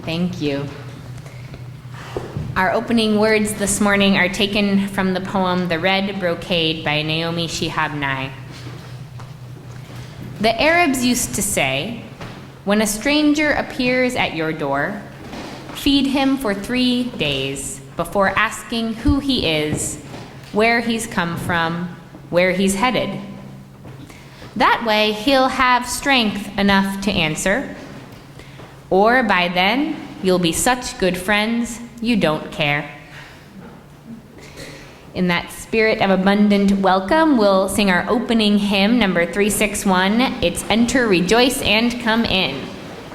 Thank you. Our opening words this morning are taken from the poem The Red Brocade by Naomi Shihab Nye. The Arabs used to say, when a stranger appears at your door, feed him for 3 days before asking who he is, where he's come from, where he's headed. That way, he'll have strength enough to answer, or by then, you'll be such good friends, you don't care. In that spirit of abundant welcome, we'll sing our opening hymn, number 361. It's Enter, Rejoice, and Come In.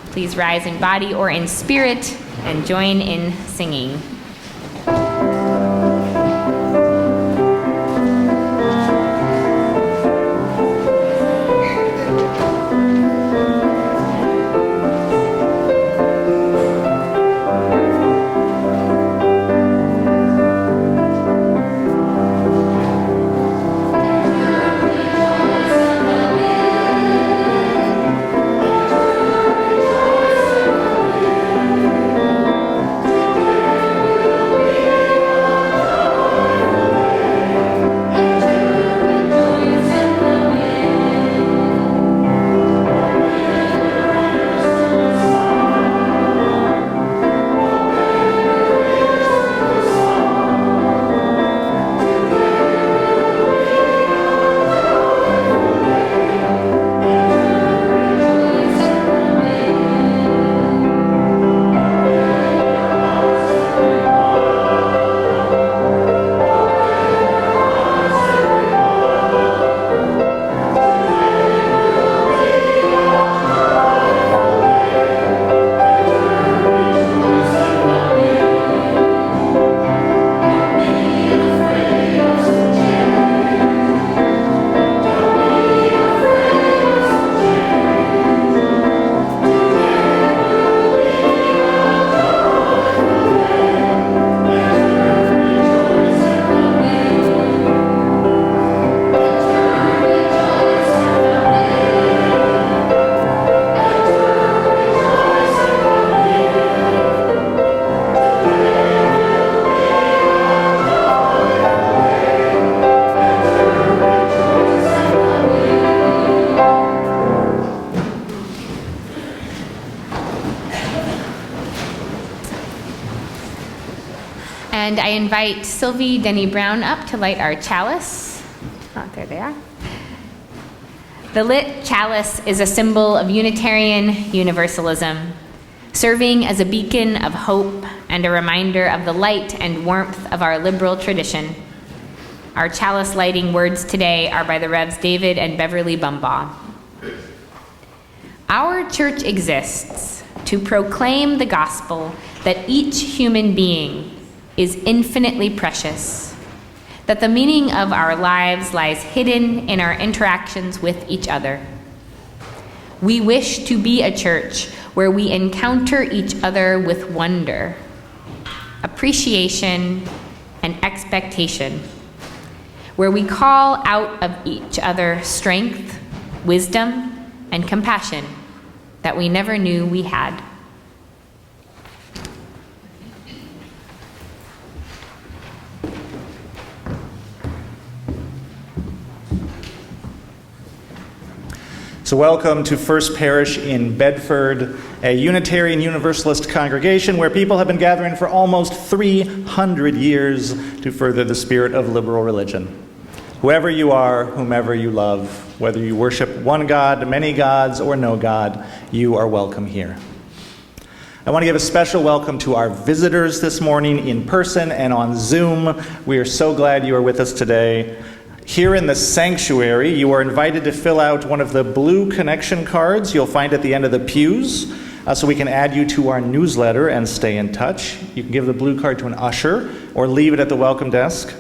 Please rise in body or in spirit and join in singing. And I invite Sylvie Denny Brown up to light our chalice. Oh, there they are. The lit chalice is a symbol of Unitarian Universalism, serving as a beacon of hope and a reminder of the light and warmth of our liberal tradition. Our chalice lighting words today are by the Revs David and Beverly Bumbaugh. Our church exists to proclaim the gospel that each human being is infinitely precious, that the meaning of our lives lies hidden in our interactions with each other. We wish to be a church where we encounter each other with wonder, appreciation, and expectation, where we call out of each other strength, wisdom, and compassion that we never knew we had. So welcome to First Parish in Bedford, a Unitarian Universalist congregation where people have been gathering for almost 300 years to further the spirit of liberal religion. Whoever you are, whomever you love, whether you worship one God, many gods, or no God, you are welcome here. I want to give a special welcome to our visitors this morning in person and on Zoom. We are so glad you are with us today. Here in the sanctuary, you are invited to fill out one of the blue connection cards you'll find at the end of the pews, so we can add you to our newsletter and stay in touch. You can give the blue card to an usher or leave it at the welcome desk.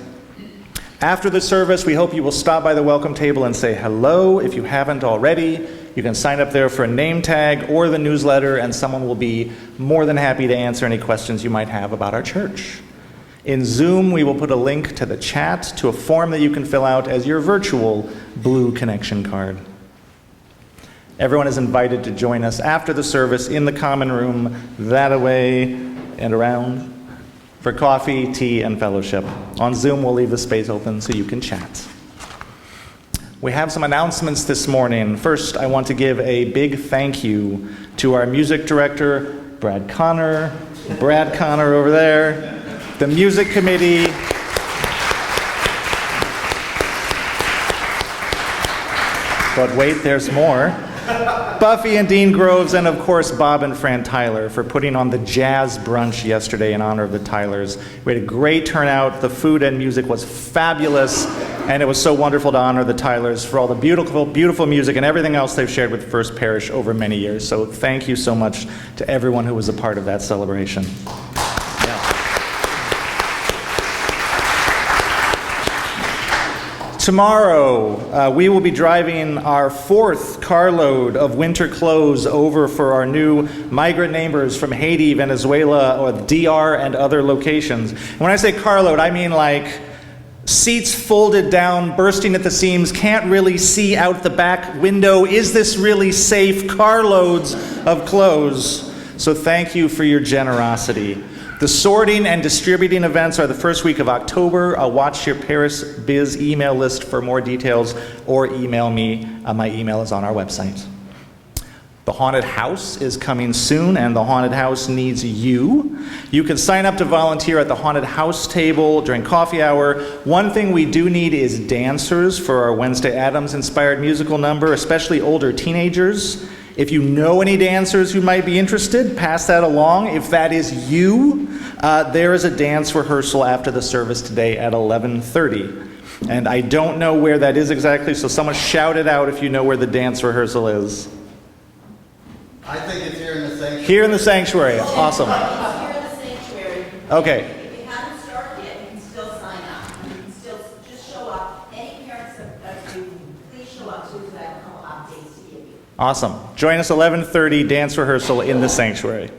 After the service, we hope you will stop by the welcome table and say hello. If you haven't already, you can sign up there for a name tag or the newsletter, and someone will be more than happy to answer any questions you might have about our church. In Zoom, we will put a link to the chat to a form that you can fill out as your virtual blue connection card. Everyone is invited to join us after the service in the common room, that way and around, for coffee, tea, and fellowship. On Zoom, we'll leave the space open so you can chat. We have some announcements this morning. First, I want to give a big thank you to our music director, Brad Connor over there, the music committee, but wait, there's more. Buffy and Dean Groves, and of course Bob and Fran Tyler for putting on the jazz brunch yesterday in honor of the Tylers. We had a great turnout. The food and music was fabulous, and it was so wonderful to honor the Tylers for all the beautiful, beautiful music and everything else they've shared with First Parish over many years. So thank you so much to everyone who was a part of that celebration. Tomorrow, we will be driving our 4th carload of winter clothes over for our new migrant neighbors from Haiti, Venezuela, or DR and other locations. And when I say carload, I mean like seats folded down, bursting at the seams, can't really see out the back window. Is this really safe? Carloads of clothes. So thank you for your generosity. The sorting and distributing events are the first week of October. I'll watch your Paris Biz email list for more details, or email me. My email is on our website. The Haunted House is coming soon, and the Haunted House needs you. You can sign up to volunteer at the Haunted House table during coffee hour. One thing we do need is dancers for our Wednesday Addams-inspired musical number, especially older teenagers. If you know any dancers who might be interested, pass that along. If that is you, there is a dance rehearsal after the service today at 11:30. And I don't know where that is exactly, so someone shout it out if you know where the dance rehearsal is. I think it's here in the sanctuary. Here in the sanctuary. Awesome. Here in the sanctuary. Okay. If you haven't started yet, you can still sign up. You can still just show up. Any parents of you, please show up so that I have a couple updates to give you. Awesome. Join us 11:30, dance rehearsal in the sanctuary.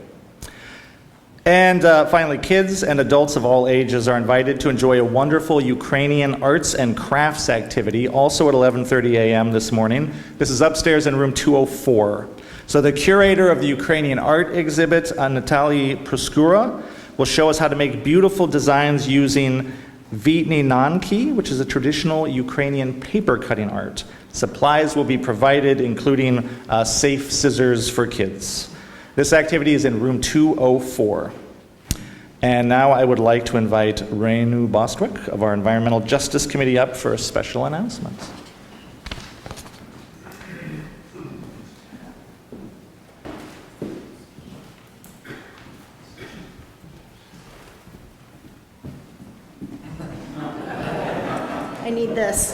And finally, kids and adults of all ages are invited to enjoy a wonderful Ukrainian arts and crafts activity, also at 11:30 a.m. this morning. This is upstairs in room 204. So the curator of the Ukrainian art exhibit, Natalie Proskura, will show us how to make beautiful designs using Vitninanki, which is a traditional Ukrainian paper cutting art. Supplies will be provided, including safe scissors for kids. This activity is in room 204. And now I would like to invite Renu Bostwick of our Environmental Justice Committee up for a special announcement. I need this.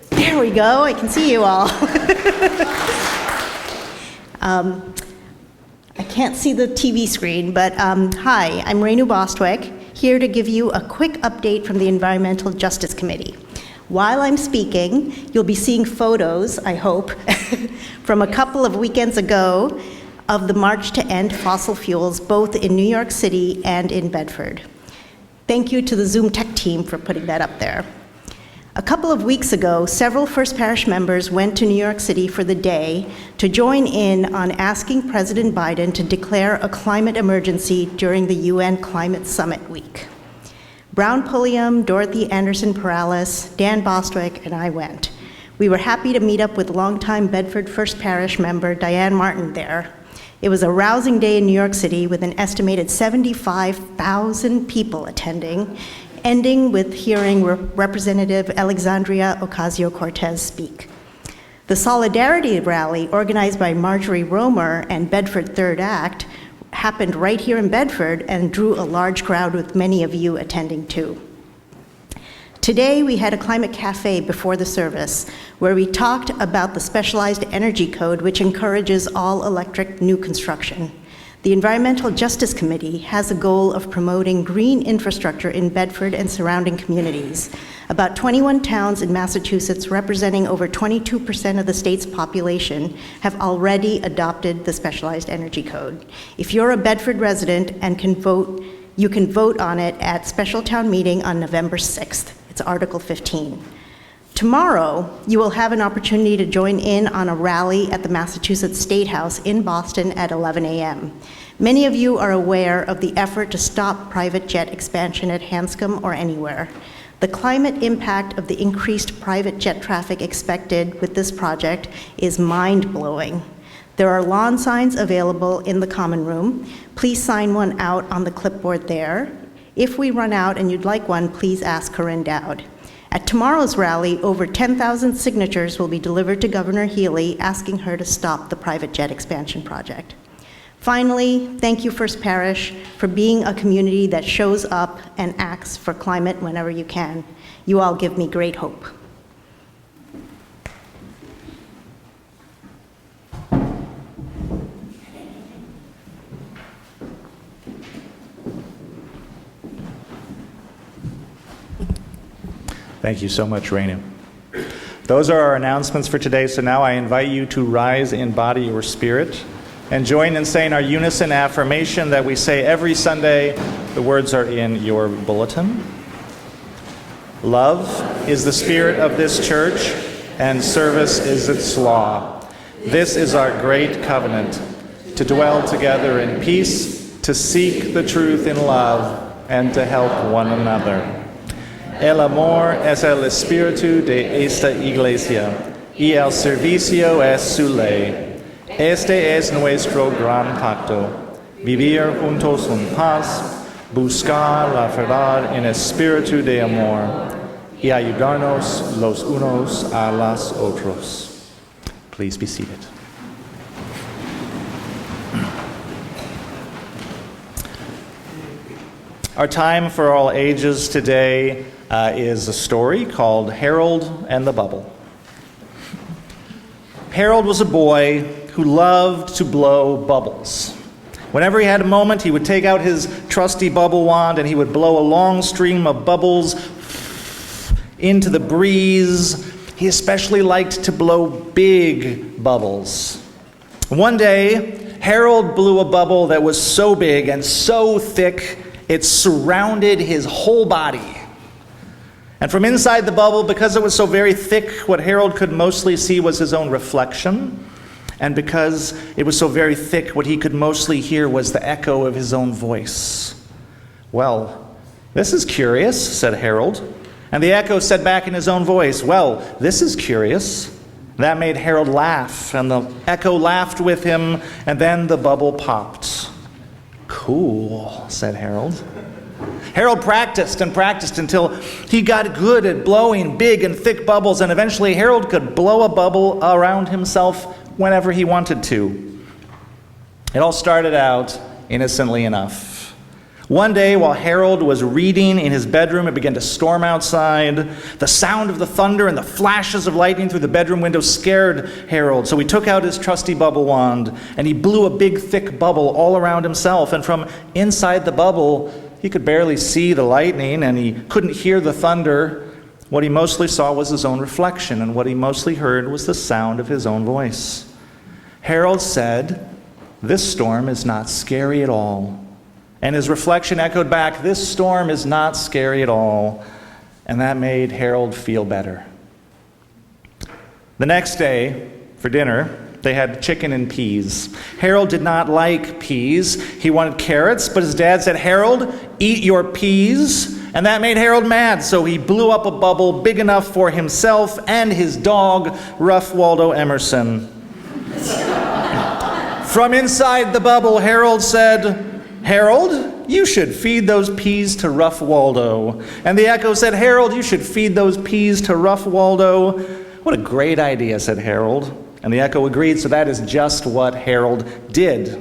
There we go. I can see you all. I can't see the TV screen, but hi, I'm Renu Bostwick, here to give you a quick update from the Environmental Justice Committee. While I'm speaking, you'll be seeing photos, I hope, from a couple of weekends ago of the March to End Fossil Fuels, both in New York City and in Bedford. Thank you to the Zoom Tech team for putting that up there. A couple of weeks ago, several First Parish members went to New York City for the day to join in on asking President Biden to declare a climate emergency during the UN Climate Summit Week. Brown Pulliam, Dorothy Anderson-Perales, Dan Bostwick, and I went. We were happy to meet up with longtime Bedford First Parish member Diane Martin there. It was a rousing day in New York City with an estimated 75,000 people attending, ending with hearing Representative Alexandria Ocasio-Cortez speak. The Solidarity Rally, organized by Marjorie Romer and Bedford Third Act, happened right here in Bedford and drew a large crowd with many of you attending too. Today, we had a climate cafe before the service where we talked about the specialized energy code which encourages all electric new construction. The Environmental Justice Committee has a goal of promoting green infrastructure in Bedford and surrounding communities. About 21 towns in Massachusetts, representing over 22% of the state's population, have already adopted the specialized energy code. If you're a Bedford resident and can vote, you can vote on it at special town meeting on November 6th. It's Article 15. Tomorrow, you will have an opportunity to join in on a rally at the Massachusetts State House in Boston at 11 a.m. Many of you are aware of the effort to stop private jet expansion at Hanscom or anywhere. The climate impact of the increased private jet traffic expected with this project is mind-blowing. There are lawn signs available in the common room. Please sign one out on the clipboard there. If we run out and you'd like one, please ask Corinne Dowd. At tomorrow's rally, over 10,000 signatures will be delivered to Governor Healy asking her to stop the private jet expansion project. Finally, thank you, First Parish, for being a community that shows up and acts for climate whenever you can. You all give me great hope. Thank you so much, Renu. Those are our announcements for today, so now I invite you to rise in body or spirit and join in saying our unison affirmation that we say every Sunday. The words are in your bulletin. Love is the spirit of this church, and service is its law. This is our great covenant, to dwell together in peace, to seek the truth in love, and to help one another. El amor es el espíritu de esta iglesia, y el servicio es su ley. Este es nuestro gran pacto, vivir juntos en paz, buscar la verdad en espíritu de amor, y ayudarnos los unos a los otros. Please be seated. Our time for all ages today is a story called Harold and the Bubble. Harold was a boy who loved to blow bubbles. Whenever he had a moment, he would take out his trusty bubble wand and he would blow a long stream of bubbles into the breeze. He especially liked to blow big bubbles. One day, Harold blew a bubble that was so big and so thick, it surrounded his whole body. And from inside the bubble, because it was so very thick, what Harold could mostly see was his own reflection. And because it was so very thick, what he could mostly hear was the echo of his own voice. "Well, this is curious," said Harold. And the echo said back in his own voice, "Well, this is curious." That made Harold laugh, and the echo laughed with him, and then the bubble popped. Cool, said Harold. Harold practiced and practiced until he got good at blowing big and thick bubbles, and eventually Harold could blow a bubble around himself whenever he wanted to. It all started out innocently enough. One day, while Harold was reading in his bedroom, it began to storm outside. The sound of the thunder and the flashes of lightning through the bedroom window scared Harold, so he took out his trusty bubble wand, and he blew a big, thick bubble all around himself, and from inside the bubble, he could barely see the lightning, and he couldn't hear the thunder. What he mostly saw was his own reflection, and what he mostly heard was the sound of his own voice. Harold said, "This storm is not scary at all." And his reflection echoed back, "This storm is not scary at all." And that made Harold feel better. The next day, for dinner, they had chicken and peas. Harold did not like peas. He wanted carrots, but his dad said, "Harold, eat your peas." And that made Harold mad, so he blew up a bubble big enough for himself and his dog, Rough Waldo Emerson. From inside the bubble, Harold said, "Harold, you should feed those peas to Rough Waldo." And the echo said, "Harold, you should feed those peas to Rough Waldo." "What a great idea," said Harold. And the echo agreed, so that is just what Harold did.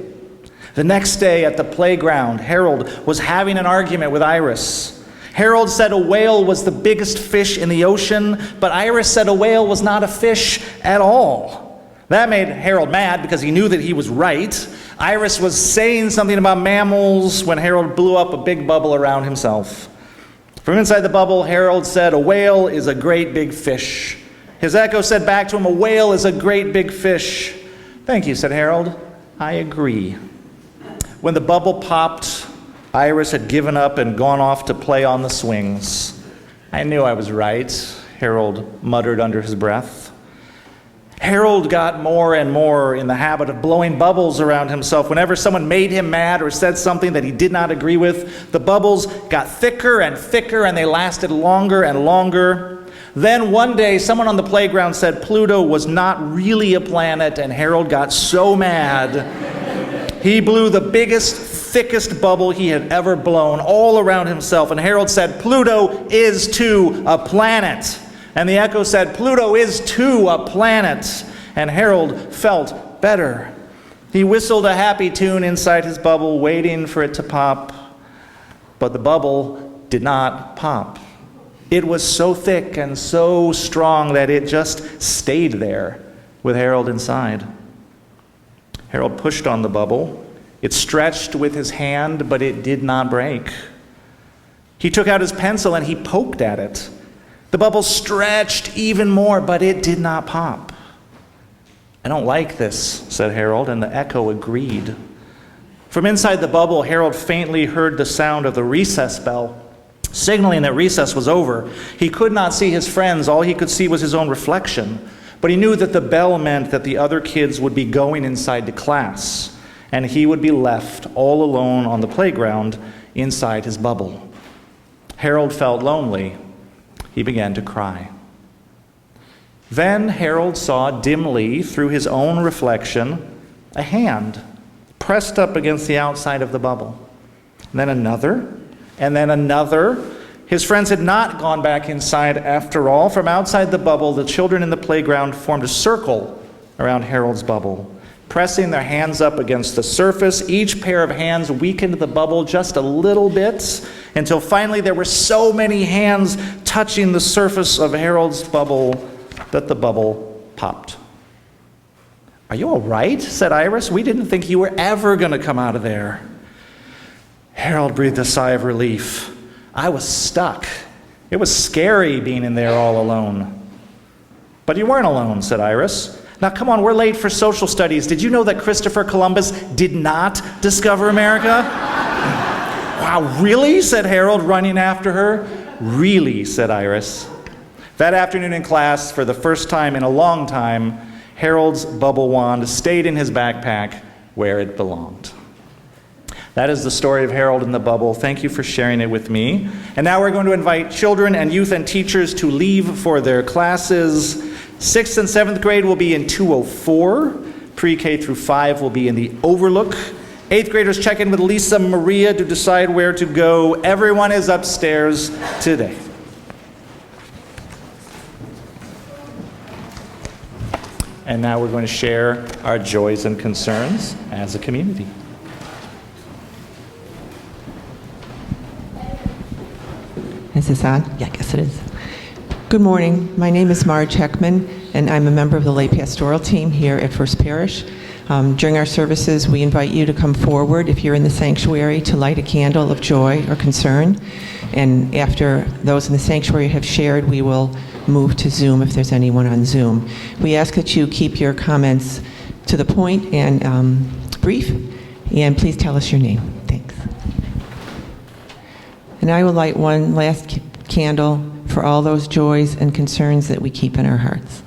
The next day at the playground, Harold was having an argument with Iris. Harold said a whale was the biggest fish in the ocean, but Iris said a whale was not a fish at all. That made Harold mad because he knew that he was right. Iris was saying something about mammals when Harold blew up a big bubble around himself. From inside the bubble, Harold said, "A whale is a great big fish." His echo said back to him, "A whale is a great big fish." "Thank you," said Harold. "I agree." When the bubble popped, Iris had given up and gone off to play on the swings. "I knew I was right," Harold muttered under his breath. Harold got more and more in the habit of blowing bubbles around himself. Whenever someone made him mad or said something that he did not agree with, the bubbles got thicker and thicker, and they lasted longer and longer. Then one day, someone on the playground said Pluto was not really a planet, and Harold got so mad, he blew the biggest, thickest bubble he had ever blown all around himself, and Harold said, "Pluto is too a planet." And the echo said, "Pluto is too a planet." And Harold felt better. He whistled a happy tune inside his bubble, waiting for it to pop. But the bubble did not pop. It was so thick and so strong that it just stayed there with Harold inside. Harold pushed on the bubble. It stretched with his hand, but it did not break. He took out his pencil and he poked at it. The bubble stretched even more, but it did not pop. "I don't like this," said Harold, and the echo agreed. From inside the bubble, Harold faintly heard the sound of the recess bell, signaling that recess was over. He could not see his friends. All he could see was his own reflection. But he knew that the bell meant that the other kids would be going inside to class, and he would be left all alone on the playground inside his bubble. Harold felt lonely. He began to cry. Then Harold saw dimly through his own reflection a hand pressed up against the outside of the bubble. And then another, and then another. His friends had not gone back inside after all. From outside the bubble, the children in the playground formed a circle around Harold's bubble, pressing their hands up against the surface. Each pair of hands weakened the bubble just a little bit, until finally there were so many hands touching the surface of Harold's bubble that the bubble popped. "Are you all right?" said Iris. "We didn't think you were ever going to come out of there." Harold breathed a sigh of relief. "I was stuck. It was scary being in there all alone." "But you weren't alone," said Iris. "Now come on, we're late for social studies. Did you know that Christopher Columbus did not discover America?" "Wow, really?" said Harold, running after her. "Really," said Iris. That afternoon in class, for the first time in a long time, Harold's bubble wand stayed in his backpack where it belonged. That is the story of Harold and the Bubble. Thank you for sharing it with me. And now we're going to invite children and youth and teachers to leave for their classes. 6th and 7th grade will be in 204. Pre-K through 5 will be in the Overlook. 8th graders check in with Lisa Maria to decide where to go. Everyone is upstairs today. And now we're going to share our joys and concerns as a community. Is this on? Yeah, I guess it is. Good morning. My name is Marge Heckman, and I'm a member of the lay pastoral team here at First Parish. During our services, we invite you to come forward if you're in the sanctuary to light a candle of joy or concern. And after those in the sanctuary have shared, we will move to Zoom if there's anyone on Zoom. We ask that you keep your comments to the point and brief, and please tell us your name. Thanks. And I will light one last candle for all those joys and concerns that we keep in our hearts.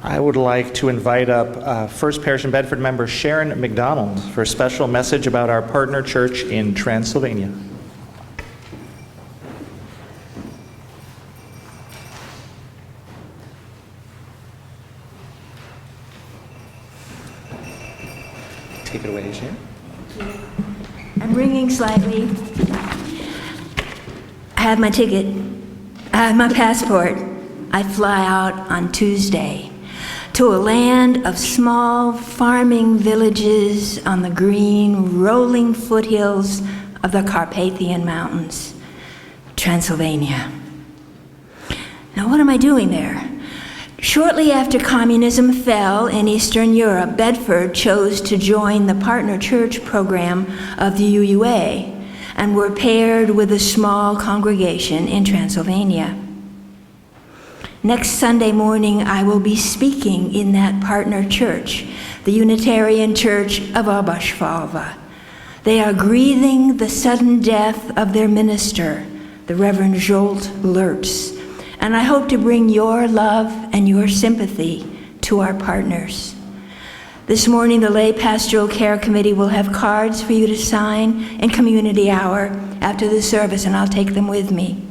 I would like to invite up First Parish in Bedford member Sharon McDonald for a special message about our partner church in Transylvania. Take it away, Sharon. I'm ringing slightly. I have my ticket. I have my passport. I fly out on Tuesday to a land of small farming villages on the green, rolling foothills of the Carpathian Mountains, Transylvania. Now, what am I doing there? Shortly after communism fell in Eastern Europe, Bedford chose to join the partner church program of the UUA and were paired with a small congregation in Transylvania. Next Sunday morning, I will be speaking in that partner church, the Unitarian Church of Abashvalva. They are grieving the sudden death of their minister, the Reverend Jolt Lertz, and I hope to bring your love and your sympathy to our partners. This morning, the Lay Pastoral Care Committee will have cards for you to sign in community hour after the service, and I'll take them with me.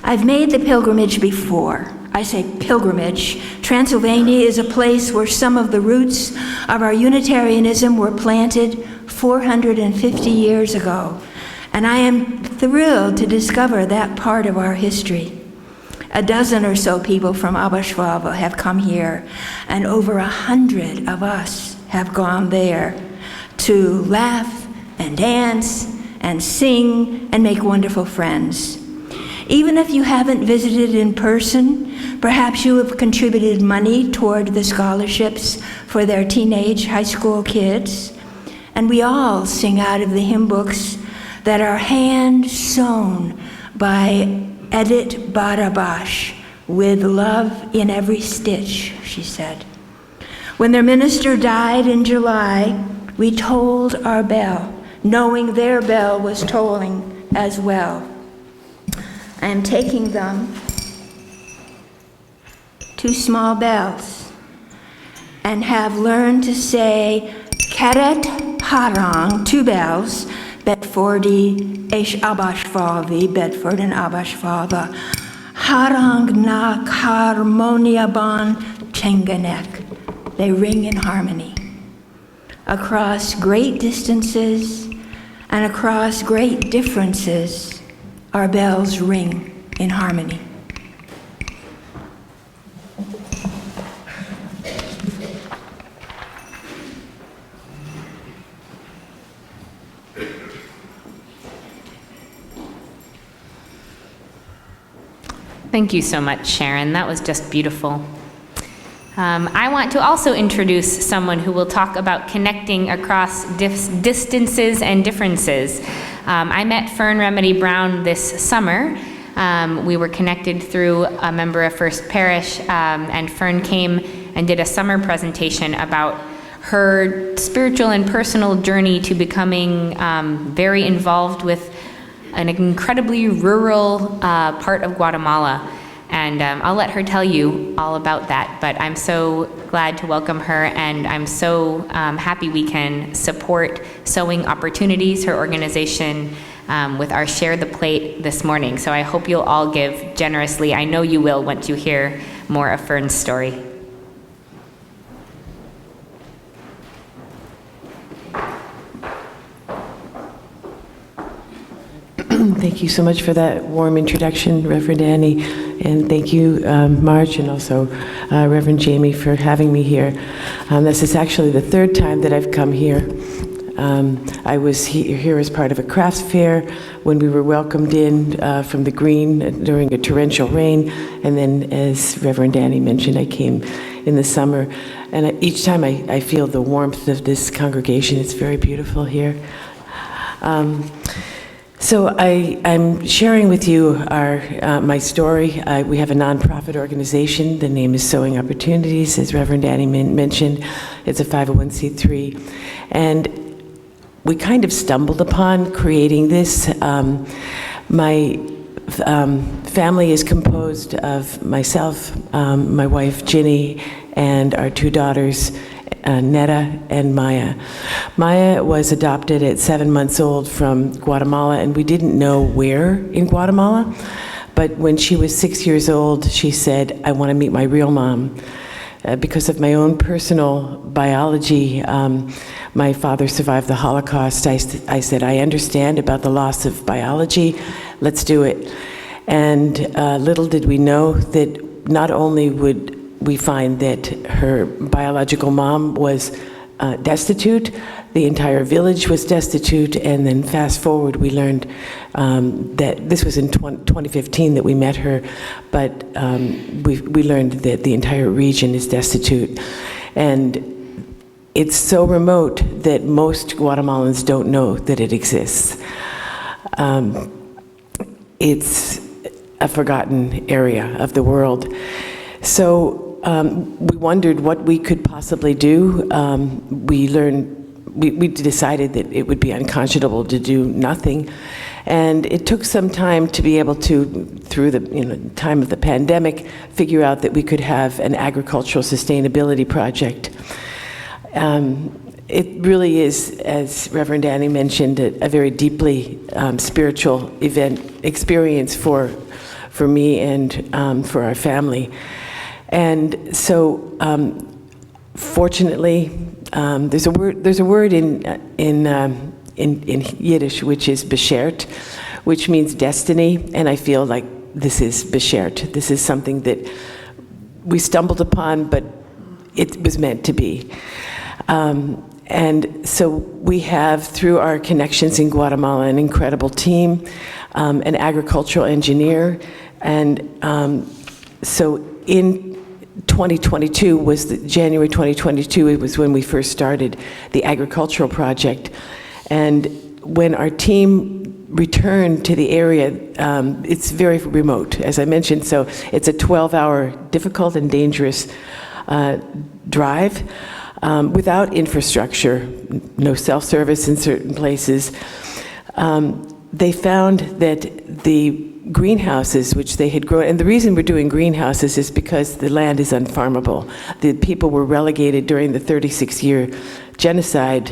I've made the pilgrimage before. I say pilgrimage. Transylvania is a place where some of the roots of our Unitarianism were planted 450 years ago, and I am thrilled to discover that part of our history. A dozen or so people from Abashvalva have come here, and over 100 of us have gone there to laugh and dance and sing and make wonderful friends. Even if you haven't visited in person, perhaps you have contributed money toward the scholarships for their teenage high school kids. And we all sing out of the hymn books that are hand-sewn by Edith Barabash, with love in every stitch, she said. When their minister died in July, we tolled our bell, knowing their bell was tolling as well. I am taking them, 2 small bells, and have learned to say Karet Harang, 2 bells, Bedfordi, Esh Abashvalvi, Bedford and Abashvalva, Harang Nak Harmoniaban Chenganek. They ring in harmony. Across great distances and across great differences, our bells ring in harmony. Thank you so much, Sharon. That was just beautiful. I want to also introduce someone who will talk about connecting across distances and differences. I met Fern Remedy Brown this summer. We were connected through a member of First Parish, and Fern came and did a summer presentation about her spiritual and personal journey to becoming very involved with an incredibly rural part of Guatemala. And I'll let her tell you all about that, but I'm so glad to welcome her, and I'm so happy we can support Sewing Opportunities, her organization, with our Share the Plate this morning. So I hope you'll all give generously. I know you will once you hear more of Fern's story. Thank you so much for that warm introduction, Reverend Annie, and thank you, Marge, and also Reverend Jamie for having me here. This is actually the third time that I've come here. I was here as part of a crafts fair when we were welcomed in from the green during a torrential rain, and then, as Reverend Annie mentioned, I came in the summer. And each time I feel the warmth of this congregation. It's very beautiful here. So I'm sharing with you my story. We have a nonprofit organization. The name is Sewing Opportunities, as Reverend Annie mentioned. It's a 501c3. And we kind of stumbled upon creating this. My family is composed of myself, my wife Ginny, and our two daughters, Netta and Maya. Maya was adopted at 7 months old from Guatemala, and we didn't know where in Guatemala. But when she was 6 years old, she said, "I want to meet my real mom." Because of my own personal biology, my father survived the Holocaust. I said, "I understand about the loss of biology. Let's do it." And little did we know that not only would we find that her biological mom was destitute, the entire village was destitute, and then fast forward, we learned that this was in 2015 that we met her, but we learned that the entire region is destitute. And it's so remote that most Guatemalans don't know that it exists. It's a forgotten area of the world. So we wondered what we could possibly do. We decided that it would be unconscionable to do nothing. And it took some time to be able to, through the time of the pandemic, figure out that we could have an agricultural sustainability project. It really is, as Reverend Annie mentioned, a very deeply spiritual experience for me and for our family. And so, fortunately, there's a word in Yiddish which is beshert, which means destiny, and I feel like this is beshert. This is something that we stumbled upon, but it was meant to be. And so we have, through our connections in Guatemala, an incredible team, an agricultural engineer, and so in 2022 January 2022, it was when we first started the agricultural project. And when our team returned to the area, it's very remote, as I mentioned, so it's a 12-hour difficult and dangerous drive without infrastructure, no self-service in certain places. They found that the greenhouses which they had grown, and the reason we're doing greenhouses is because the land is unfarmable. The people were relegated during the 36-year genocide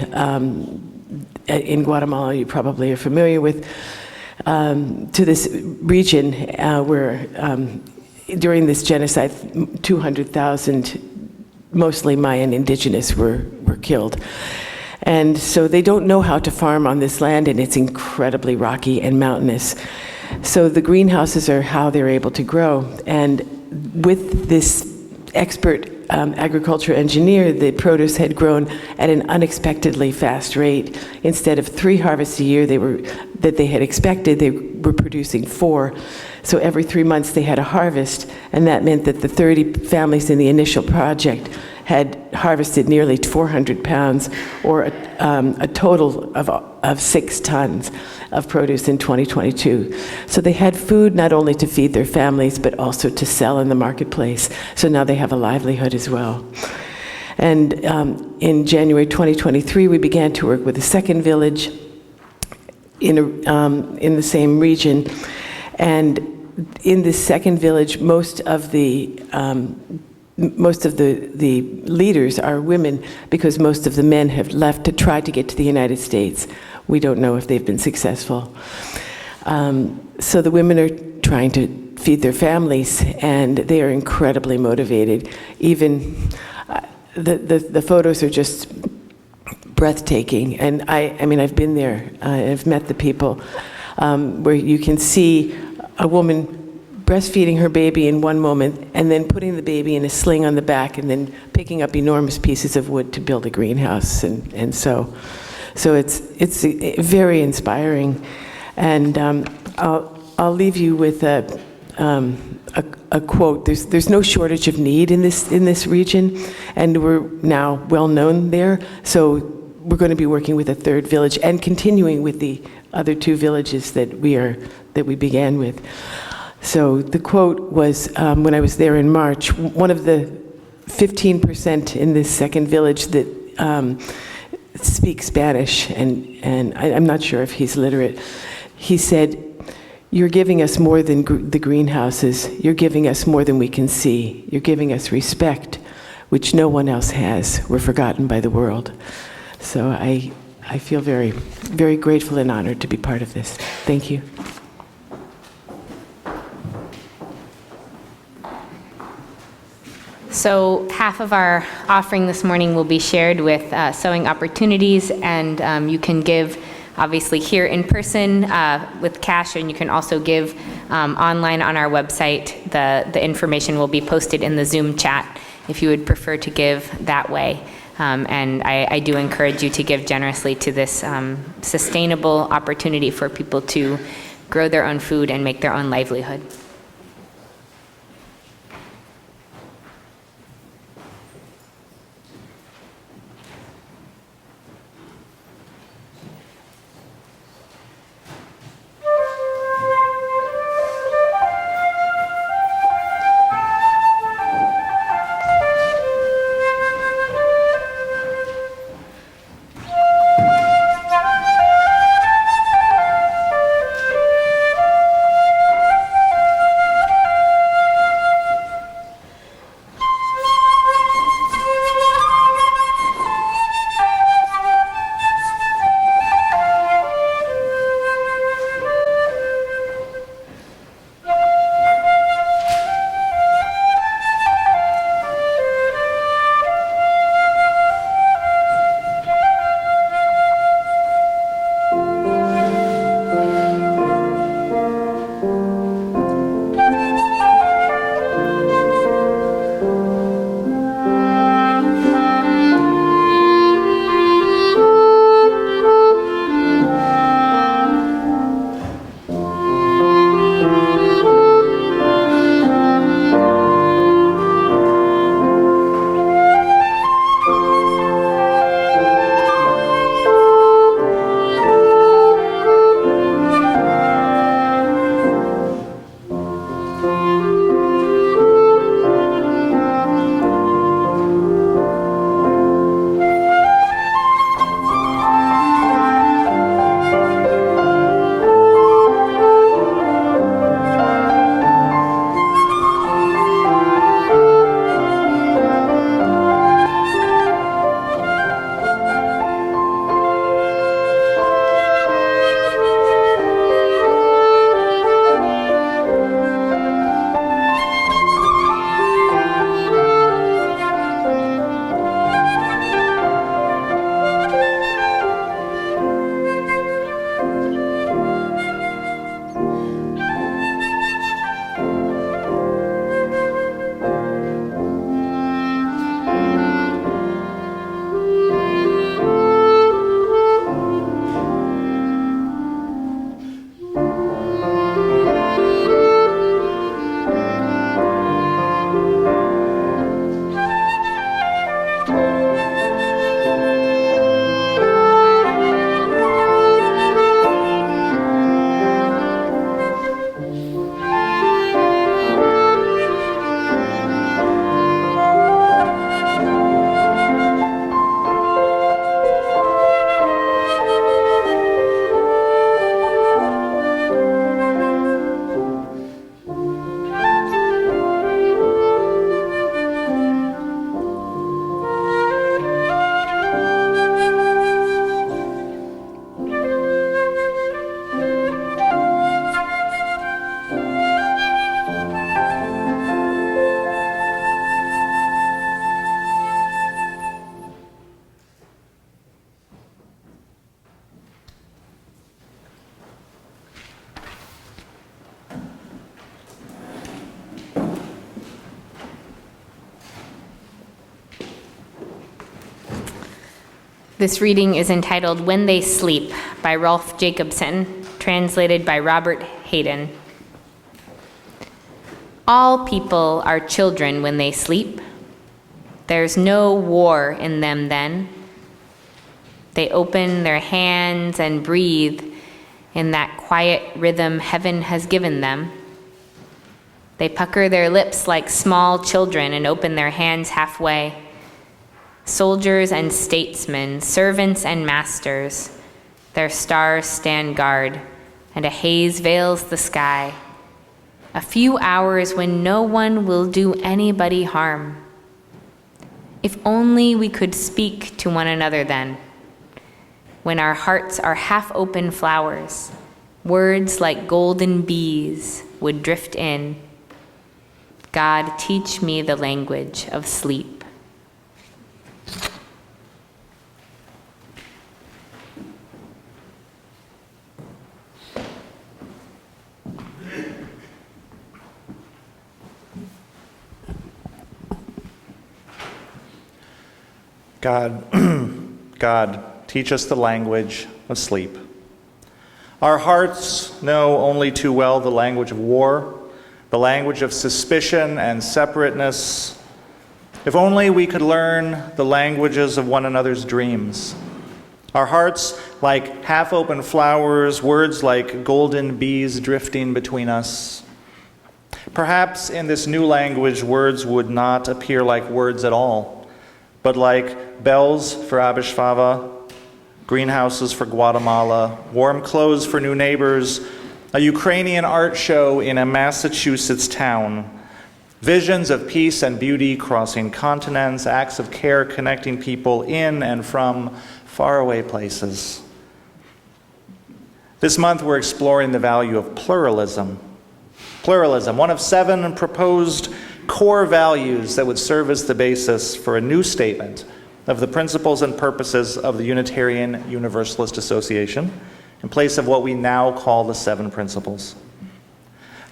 in Guatemala, you probably are familiar with, to this region where during this genocide 200,000 mostly Mayan indigenous were killed. And so they don't know how to farm on this land, and it's incredibly rocky and mountainous. So the greenhouses are how they're able to grow. And with this expert agriculture engineer, the produce had grown at an unexpectedly fast rate. Instead of 3 harvests a year that they had expected, they were producing 4. So every 3 months they had a harvest, and that meant that the 30 families in the initial project had harvested nearly 400 pounds, or a total of 6 tons of produce in 2022. So they had food not only to feed their families, but also to sell in the marketplace. So now they have a livelihood as well. And in January 2023, we began to work with a second village in the same region. And in this second village, most of the leaders are women because most of the men have left to try to get to the United States. We don't know if they've been successful. So the women are trying to feed their families, and they are incredibly motivated. Even the photos are just breathtaking. And I mean, I've been there. I've met the people where you can see a woman breastfeeding her baby in one moment and then putting the baby in a sling on the back and then picking up enormous pieces of wood to build a greenhouse. And so it's very inspiring. And I'll leave you with a quote. There's no shortage of need in this region, and we're now well known there. So we're going to be working with a third village and continuing with the other two villages that we began with. So the quote was, when I was there in March, one of the 15% in this second village that speak Spanish, and I'm not sure if he's literate. He said, "You're giving us more than the greenhouses. You're giving us more than we can see. You're giving us respect, which no one else has. We're forgotten by the world." So I feel very, very grateful and honored to be part of this. Thank you. So half of our offering this morning will be shared with sewing opportunities, and you can give obviously here in person with cash, and you can also give online on our website. The information will be posted in the Zoom chat if you would prefer to give that way. And I do encourage you to give generously to this sustainable opportunity for people to grow their own food and make their own livelihood. This reading is entitled When They Sleep by Rolf Jacobson, translated by Robert Hayden. All people are children when they sleep. There's no war in them then. They open their hands and breathe in that quiet rhythm heaven has given them. They pucker their lips like small children and open their hands halfway. Soldiers and statesmen, servants and masters, their stars stand guard, and a haze veils the sky. A few hours when no one will do anybody harm. If only we could speak to one another then, when our hearts are half-open flowers, words like golden bees would drift in. God, teach me the language of sleep. God, teach us the language of sleep. Our hearts know only too well the language of war, the language of suspicion and separateness. If only we could learn the languages of one another's dreams. Our hearts, like half-open flowers, words like golden bees drifting between us. Perhaps in this new language, words would not appear like words at all, but like bells for Abishfava, greenhouses for Guatemala, warm clothes for new neighbors, a Ukrainian art show in a Massachusetts town, visions of peace and beauty crossing continents, acts of care connecting people in and from faraway places. This month we're exploring the value of pluralism. Pluralism, one of 7 proposed core values that would serve as the basis for a new statement of the principles and purposes of the Unitarian Universalist Association, in place of what we now call the 7 principles.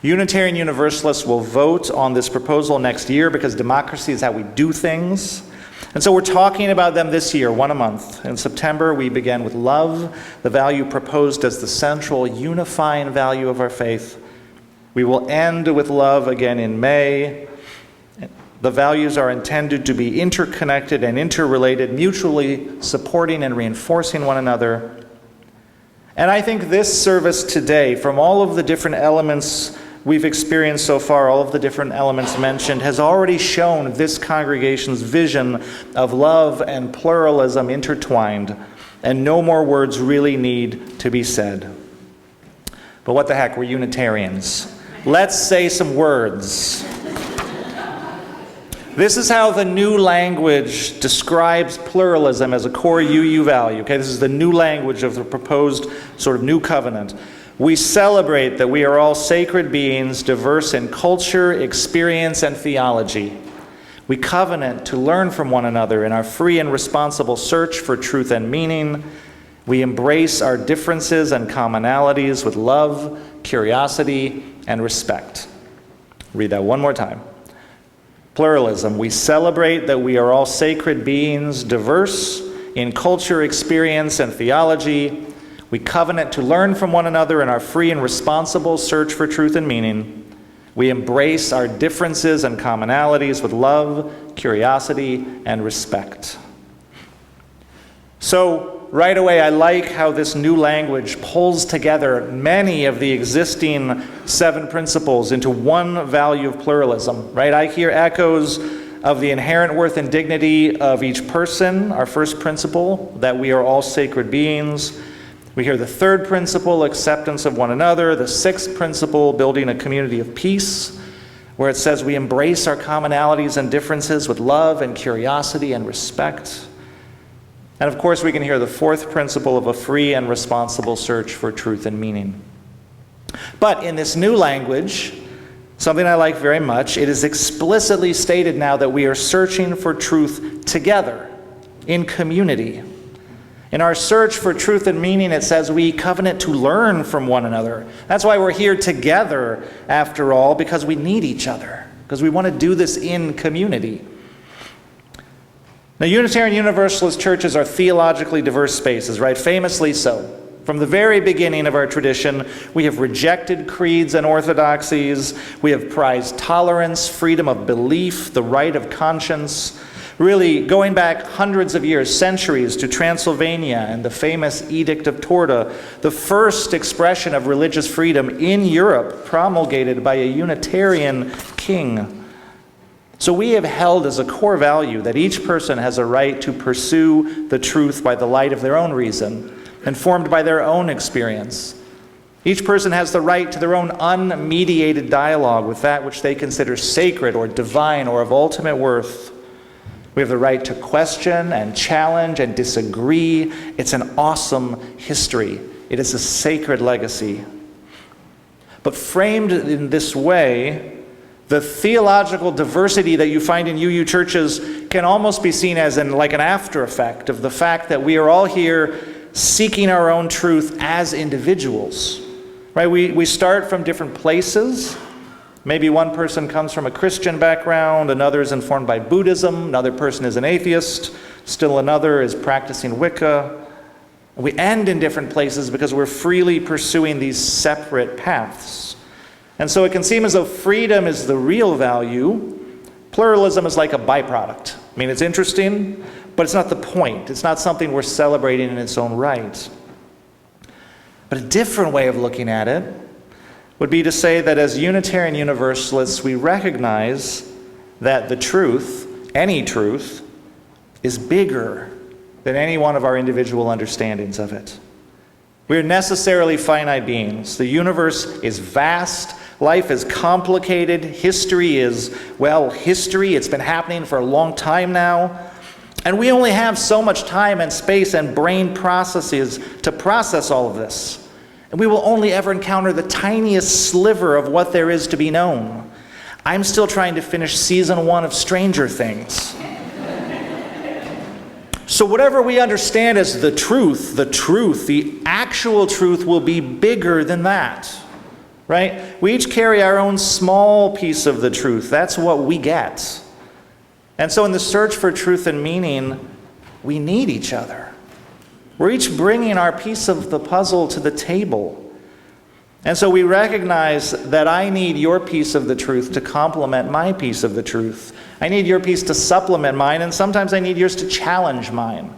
Unitarian Universalists will vote on this proposal next year because democracy is how we do things. And so we're talking about them this year, one a month. In September, we began with love, the value proposed as the central unifying value of our faith. We will end with love again in May. The values are intended to be interconnected and interrelated, mutually supporting and reinforcing one another. And I think this service today, from all of the different elements we've experienced so far, all of the different elements mentioned, has already shown this congregation's vision of love and pluralism intertwined, and no more words really need to be said. But what the heck, we're Unitarians. Let's say some words. This is how the new language describes pluralism as a core UU value. Okay, this is the new language of the proposed sort of new covenant. We celebrate that we are all sacred beings, diverse in culture, experience, and theology. We covenant to learn from one another in our free and responsible search for truth and meaning. We embrace our differences and commonalities with love, curiosity, and respect. Read that one more time. Pluralism. We celebrate that we are all sacred beings, diverse in culture, experience, and theology. We covenant to learn from one another in our free and responsible search for truth and meaning. We embrace our differences and commonalities with love, curiosity, and respect. So, right away, I like how this new language pulls together many of the existing 7 principles into one value of pluralism, right? I hear echoes of the inherent worth and dignity of each person, our first principle, that we are all sacred beings. We hear the 3rd principle, acceptance of one another, the 6th principle, building a community of peace, where it says we embrace our commonalities and differences with love and curiosity and respect. And of course, we can hear the 4th principle of a free and responsible search for truth and meaning. But in this new language, something I like very much, it is explicitly stated now that we are searching for truth together, in community. In our search for truth and meaning, it says we covenant to learn from one another. That's why we're here together, after all, because we need each other, because we want to do this in community. Now, Unitarian Universalist churches are theologically diverse spaces, right? Famously so. From the very beginning of our tradition, we have rejected creeds and orthodoxies. We have prized tolerance, freedom of belief, the right of conscience. Really, going back hundreds of years, centuries, to Transylvania and the famous Edict of Torda, the first expression of religious freedom in Europe, promulgated by a Unitarian king. So we have held as a core value that each person has a right to pursue the truth by the light of their own reason, informed by their own experience. Each person has the right to their own unmediated dialogue with that which they consider sacred or divine or of ultimate worth. We have the right to question and challenge and disagree. It's an awesome history. It is a sacred legacy. But framed in this way, the theological diversity that you find in UU churches can almost be seen as like an after effect of the fact that we are all here seeking our own truth as individuals. Right? We start from different places. Maybe one person comes from a Christian background, another is informed by Buddhism, another person is an atheist, still another is practicing Wicca. We end in different places because we're freely pursuing these separate paths. And so it can seem as though freedom is the real value. Pluralism is like a byproduct. I mean, it's interesting, but it's not the point. It's not something we're celebrating in its own right. But a different way of looking at it would be to say that as Unitarian Universalists, we recognize that the truth, any truth, is bigger than any one of our individual understandings of it. We are necessarily finite beings. The universe is vast. Life is complicated. History is, well, history. It's been happening for a long time now. And we only have so much time and space and brain processes to process all of this. And we will only ever encounter the tiniest sliver of what there is to be known. I'm still trying to finish season 1 of Stranger Things. So whatever we understand as the truth, the actual truth will be bigger than that. Right? We each carry our own small piece of the truth. That's what we get. And so in the search for truth and meaning, we need each other. We're each bringing our piece of the puzzle to the table. And so we recognize that I need your piece of the truth to complement my piece of the truth. I need your piece to supplement mine, and sometimes I need yours to challenge mine.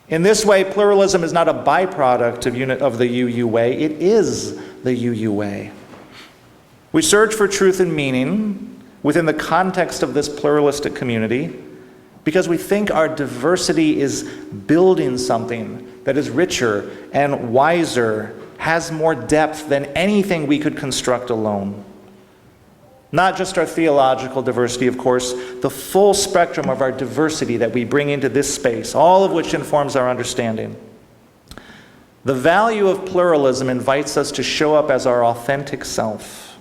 In this way, pluralism is not a byproduct of the UU way. It is the UU way. We search for truth and meaning within the context of this pluralistic community because we think our diversity is building something that is richer and wiser, has more depth than anything we could construct alone. Not just our theological diversity, of course, the full spectrum of our diversity that we bring into this space, all of which informs our understanding. The value of pluralism invites us to show up as our authentic self,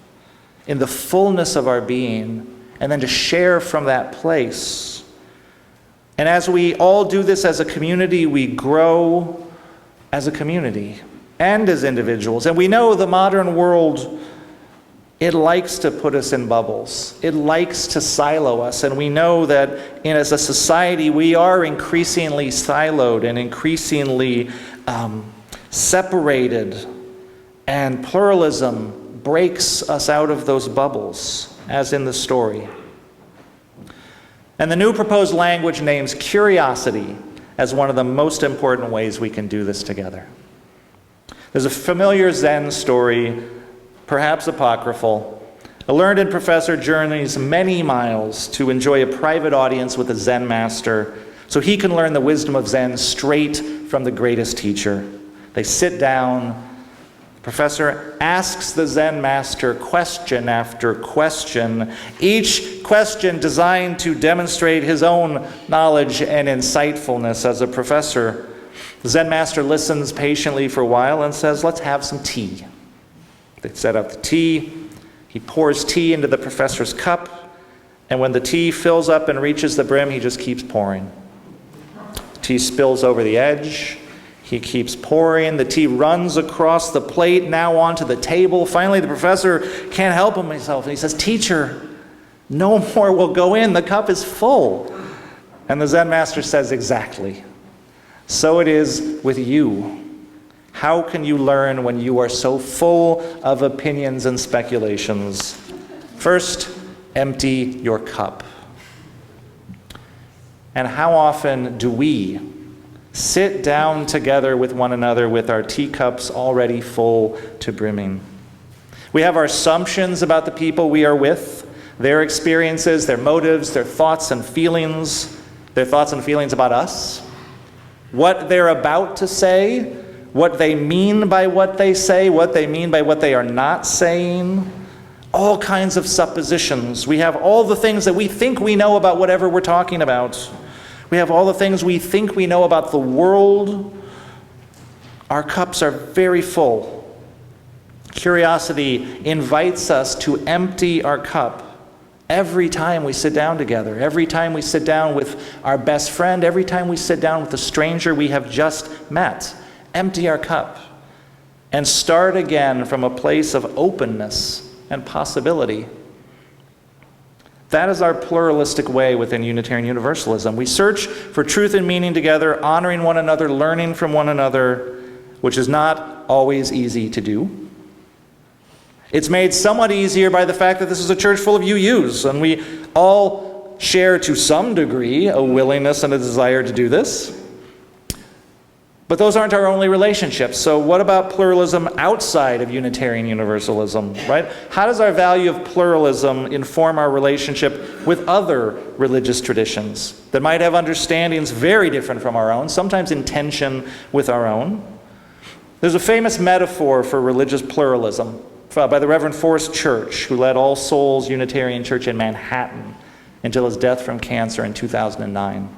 in the fullness of our being, and then to share from that place. And as we all do this as a community, we grow as a community and as individuals. And we know the modern world, it likes to put us in bubbles. It likes to silo us. And we know that as a society, we are increasingly siloed and increasingly separated. And pluralism breaks us out of those bubbles, as in the story. And the new proposed language names curiosity as one of the most important ways we can do this together. There's a familiar Zen story, perhaps apocryphal. A learned professor journeys many miles to enjoy a private audience with a Zen master so he can learn the wisdom of Zen straight from the greatest teacher. They sit down. The professor asks the Zen master question after question, each question designed to demonstrate his own knowledge and insightfulness as a professor. The Zen master listens patiently for a while and says, "Let's have some tea." They set up the tea. He pours tea into the professor's cup, and when the tea fills up and reaches the brim, he just keeps pouring. Tea spills over the edge. He keeps pouring. The tea runs across the plate, now onto the table. Finally, the professor can't help himself, and he says, "Teacher, no more will go in. The cup is full." And the Zen master says exactly. So it is with you. How can you learn when you are so full of opinions and speculations? First, empty your cup. And how often do we sit down together with one another with our teacups already full to brimming? We have our assumptions about the people we are with, their experiences, their motives, their thoughts and feelings about us, what they're about to say, what they mean by what they say, what they mean by what they are not saying, all kinds of suppositions. We have all the things that we think we know about whatever we're talking about. We have all the things we think we know about the world. Our cups are very full. Curiosity invites us to empty our cup every time we sit down together, every time we sit down with our best friend, every time we sit down with a stranger we have just met. Empty our cup and start again from a place of openness and possibility. That is our pluralistic way within Unitarian Universalism. We search for truth and meaning together, honoring one another, learning from one another, which is not always easy to do. It's made somewhat easier by the fact that this is a church full of UUs, and we all share to some degree a willingness and a desire to do this. But those aren't our only relationships. So what about pluralism outside of Unitarian Universalism, right? How does our value of pluralism inform our relationship with other religious traditions that might have understandings very different from our own, sometimes in tension with our own? There's a famous metaphor for religious pluralism by the Reverend Forrest Church, who led All Souls Unitarian Church in Manhattan until his death from cancer in 2009.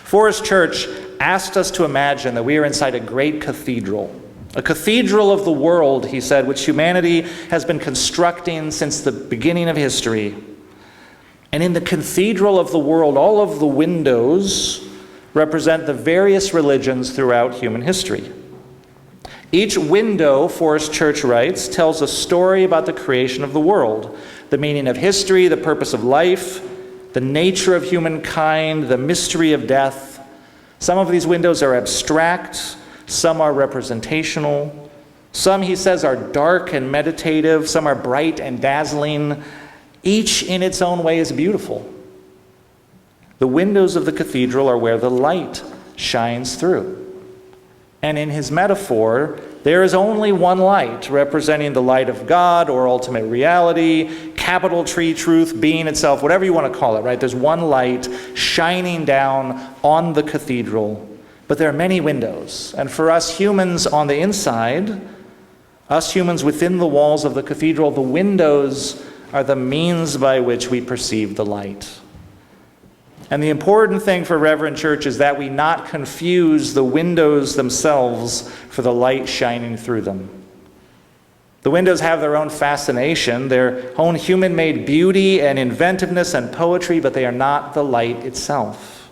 Forrest Church asked us to imagine that we are inside a great cathedral. A cathedral of the world, he said, which humanity has been constructing since the beginning of history. And in the cathedral of the world, all of the windows represent the various religions throughout human history. Each window, Forrest Church writes, tells a story about the creation of the world, the meaning of history, the purpose of life, the nature of humankind, the mystery of death. Some of these windows are abstract, some are representational, some, he says, are dark and meditative, some are bright and dazzling. Each in its own way is beautiful. The windows of the cathedral are where the light shines through. And in his metaphor, there is only one light, representing the light of God or ultimate reality, capital T truth, being itself, whatever you want to call it, right? There's one light shining down on the cathedral. But there are many windows. And for us humans on the inside, us humans within the walls of the cathedral, the windows are the means by which we perceive the light. And the important thing for Reverend Church is that we not confuse the windows themselves for the light shining through them. The windows have their own fascination, their own human-made beauty and inventiveness and poetry, but they are not the light itself.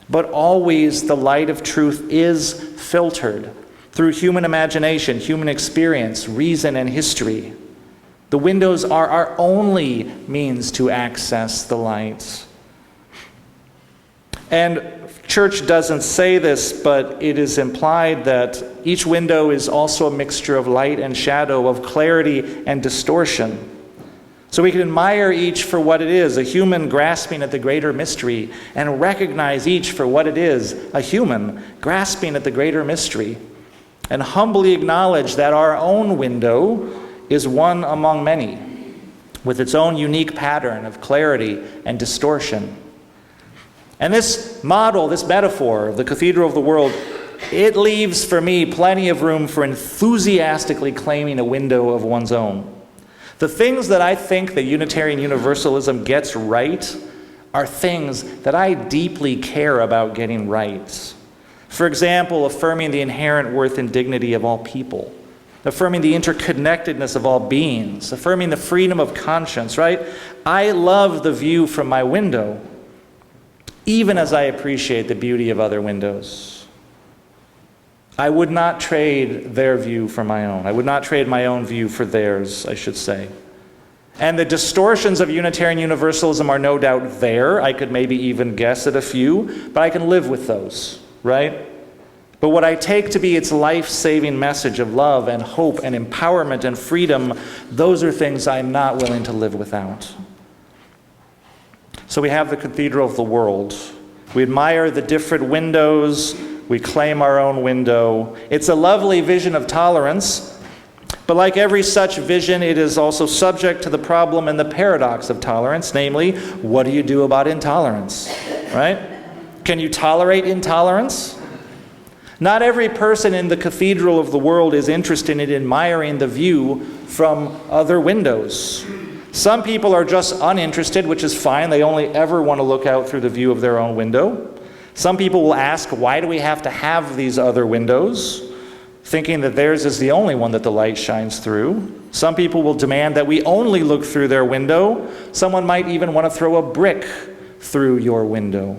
But always the light of truth is filtered through human imagination, human experience, reason, and history. The windows are our only means to access the light. And Church doesn't say this, but it is implied that each window is also a mixture of light and shadow, of clarity and distortion. So we can admire each for what it is, a human grasping at the greater mystery, and recognize each for what it is, a human grasping at the greater mystery, and humbly acknowledge that our own window is one among many, with its own unique pattern of clarity and distortion. And this model, this metaphor of the cathedral of the world, it leaves for me plenty of room for enthusiastically claiming a window of one's own. The things that I think that Unitarian Universalism gets right are things that I deeply care about getting right. For example, affirming the inherent worth and dignity of all people, affirming the interconnectedness of all beings, affirming the freedom of conscience, right? I love the view from my window, even as I appreciate the beauty of other windows. I would not trade their view for my own. I would not trade my own view for theirs, I should say. And the distortions of Unitarian Universalism are no doubt there. I could maybe even guess at a few, but I can live with those, right? But what I take to be its life-saving message of love and hope and empowerment and freedom, those are things I'm not willing to live without. So we have the Cathedral of the world. We admire the different windows. We claim our own window. It's a lovely vision of tolerance. But like every such vision, it is also subject to the problem and the paradox of tolerance, namely, what do you do about intolerance, right? Can you tolerate intolerance? Not every person in the Cathedral of the world is interested in admiring the view from other windows. Some people are just uninterested, which is fine. They only ever want to look out through the view of their own window. Some people will ask, why do we have to have these other windows? Thinking that theirs is the only one that the light shines through. Some people will demand that we only look through their window. Someone might even want to throw a brick through your window.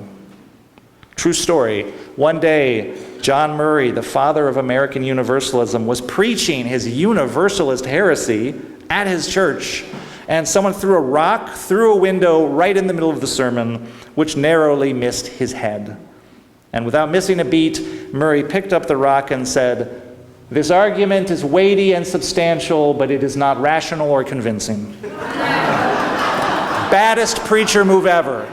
True story. One day, John Murray, the father of American Universalism, was preaching his Universalist heresy at his church, and someone threw a rock through a window right in the middle of the sermon, which narrowly missed his head. And without missing a beat, Murray picked up the rock and said, "This argument is weighty and substantial, but it is not rational or convincing." Baddest preacher move ever.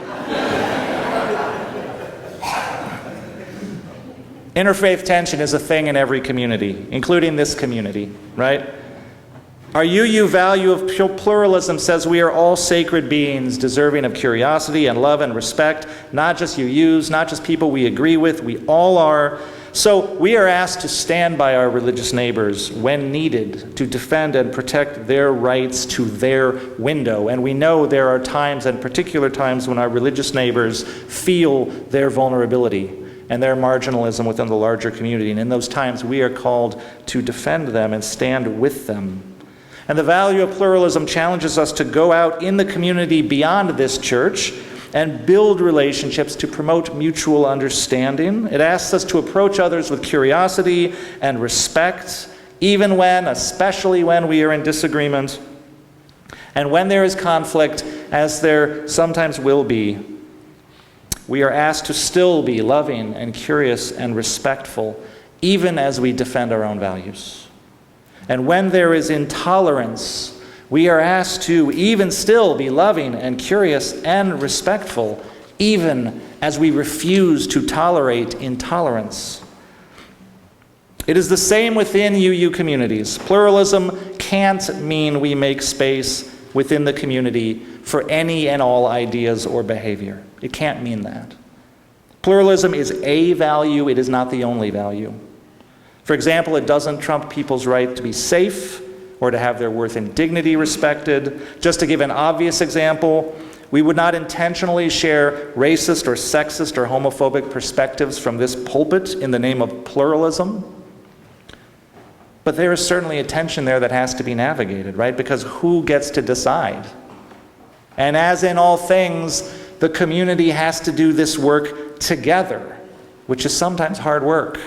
Interfaith tension is a thing in every community, including this community, right? Our UU value of pluralism says we are all sacred beings, deserving of curiosity and love and respect, not just UUs, not just people we agree with, we all are. So we are asked to stand by our religious neighbors when needed, to defend and protect their rights to their window. And we know there are times, and particular times, when our religious neighbors feel their vulnerability and their marginalism within the larger community. And in those times, we are called to defend them and stand with them. And the value of pluralism challenges us to go out in the community beyond this church and build relationships to promote mutual understanding. It asks us to approach others with curiosity and respect, even when, especially when we are in disagreement. And when there is conflict, as there sometimes will be, we are asked to still be loving and curious and respectful, even as we defend our own values. And when there is intolerance, we are asked to even still be loving and curious and respectful, even as we refuse to tolerate intolerance. It is the same within UU communities. Pluralism can't mean we make space within the community for any and all ideas or behavior. It can't mean that. Pluralism is a value, it is not the only value. For example, it doesn't trump people's right to be safe or to have their worth and dignity respected. Just to give an obvious example, we would not intentionally share racist or sexist or homophobic perspectives from this pulpit in the name of pluralism. But there is certainly a tension there that has to be navigated, right? Because who gets to decide? And as in all things, the community has to do this work together, which is sometimes hard work.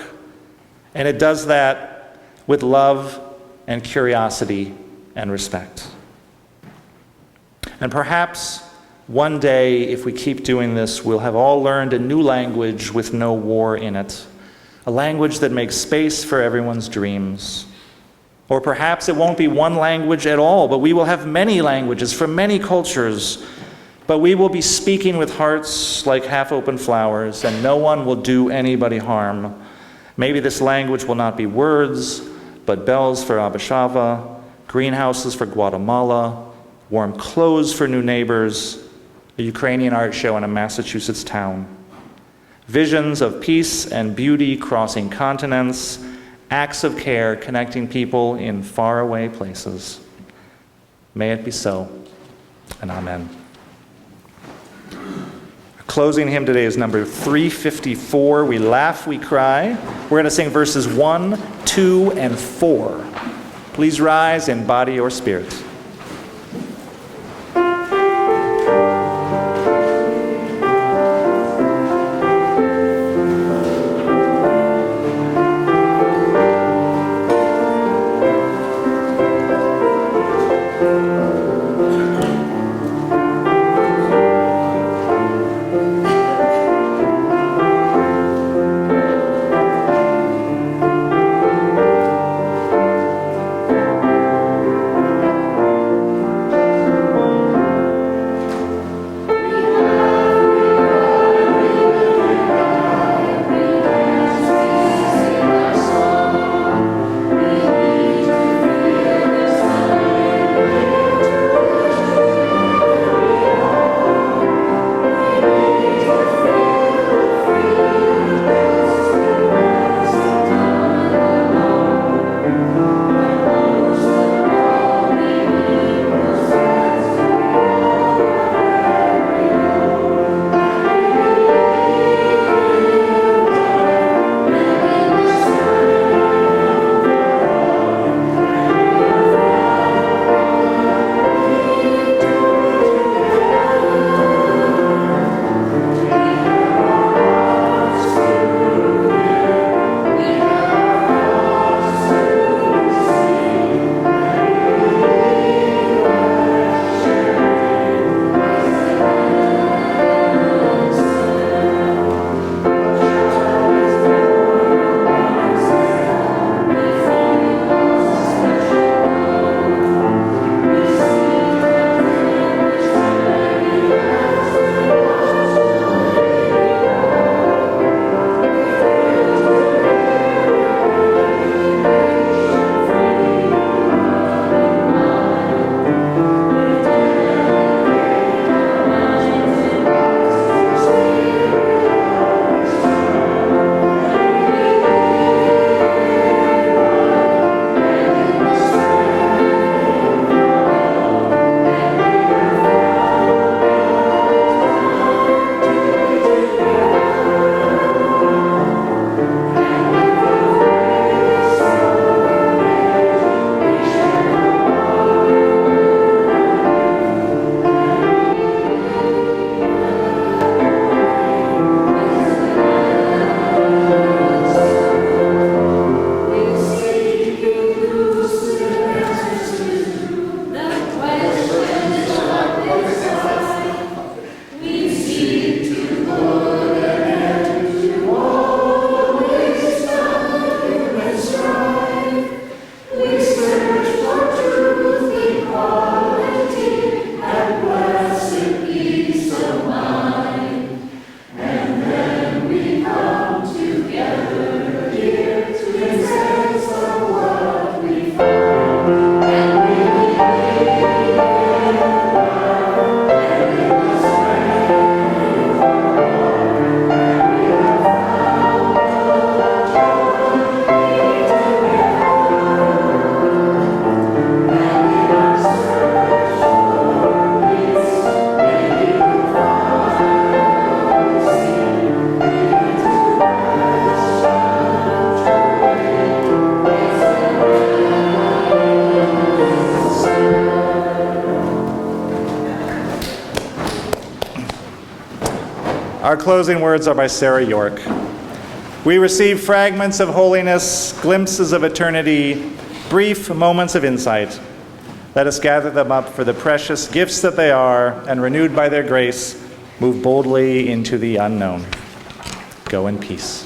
And it does that with love and curiosity and respect. And perhaps one day, if we keep doing this, we'll have all learned a new language with no war in it, a language that makes space for everyone's dreams. Or perhaps it won't be one language at all, but we will have many languages from many cultures, but we will be speaking with hearts like half-open flowers, and no one will do anybody harm. Maybe this language will not be words, but bells for Abashava, greenhouses for Guatemala, warm clothes for new neighbors, a Ukrainian art show in a Massachusetts town. Visions of peace and beauty crossing continents, acts of care connecting people in faraway places. May it be so, and amen. Our closing hymn today is number 354, We Laugh, We Cry. We're going to sing verses 1, 2, and 4. Please rise in body or spirit. Our closing words are by Sarah York. We receive fragments of holiness, glimpses of eternity, brief moments of insight. Let us gather them up for the precious gifts that they are, and renewed by their grace, move boldly into the unknown. Go in peace.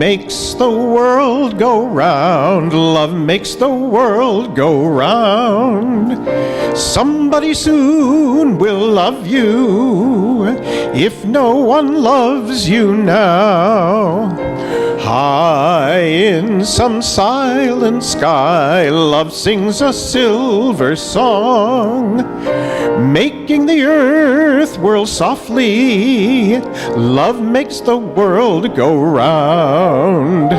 Makes the world go round. Love makes the world go round. Somebody soon will love you if no one loves you now. High in some silent sky, love sings a silver song, making the earth whirl softly. Love makes the world go round.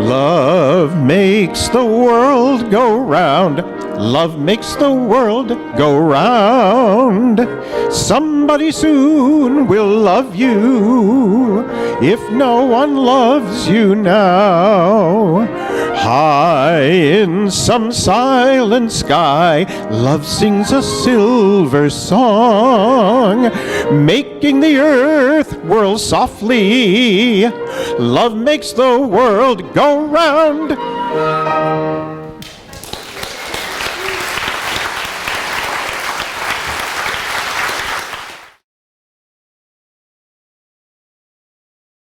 Love makes the world go round. Love makes the world go round. Somebody soon will love you if no one loves you now. High in some silent sky, love sings a silver song, making the earth whirl softly. Love makes the world go round.